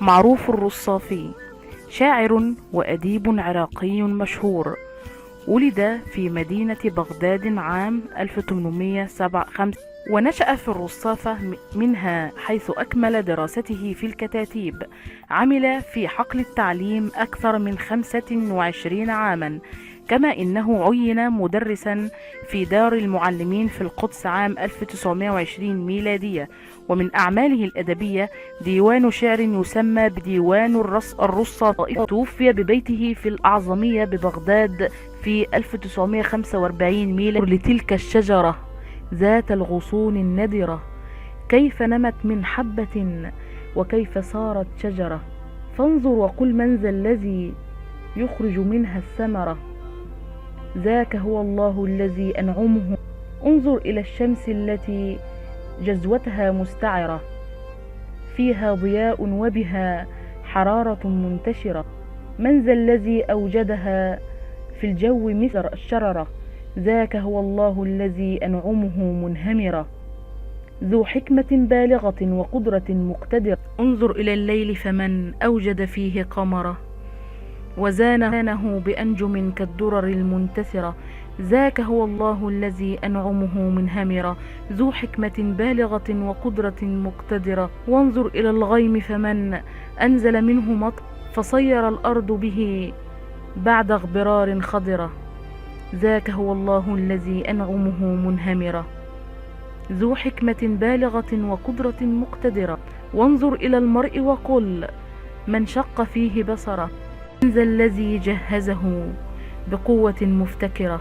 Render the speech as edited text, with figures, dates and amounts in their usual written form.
معروف الرصافي شاعر وأديب عراقي مشهور، ولد في مدينة بغداد عام 1857، ونشأ في الرصافة منها، حيث أكمل دراسته في الكتاتيب. عمل في حقل التعليم أكثر من 25 عاما، كما إنه عين مدرسا في دار المعلمين في القدس عام 1920 ميلادية. ومن أعماله الأدبية ديوان شعر يسمى بديوان الرصافي، توفي ببيته في الأعظمية ببغداد في 1945 ميلادية. لتلك الشجرة ذات الغصون الندرة، كيف نمت من حبة وكيف صارت شجرة، فانظر وقل من ذا الذي يخرج منها الثمرة، ذاك هو الله الذي أنعمه. انظر إلى الشمس التي جزوتها مستعرة، فيها ضياء وبها حرارة منتشرة، من ذا الذي أوجدها في الجو مثل الشررة، ذاك هو الله الذي أنعمه منهمرة، ذو حكمة بالغة وقدرة مقتدرة. انظر إلى الليل فمن أوجد فيه قمرة، وزانه بأنجم كالدرر المنتثرة، ذاك هو الله الذي أنعمه منهمرة، ذو حكمة بالغة وقدرة مقتدرة. وانظر إلى الغيم فمن أنزل منه مطر، فصير الأرض به بعد اغبرار خضرة، ذاك هو الله الذي أنعمه منهمرة، ذو حكمة بالغة وقدرة مقتدرة. وانظر إلى المرء وقل من شق فيه بصره، من ذا الذي جهزه بقوة مفتكرة.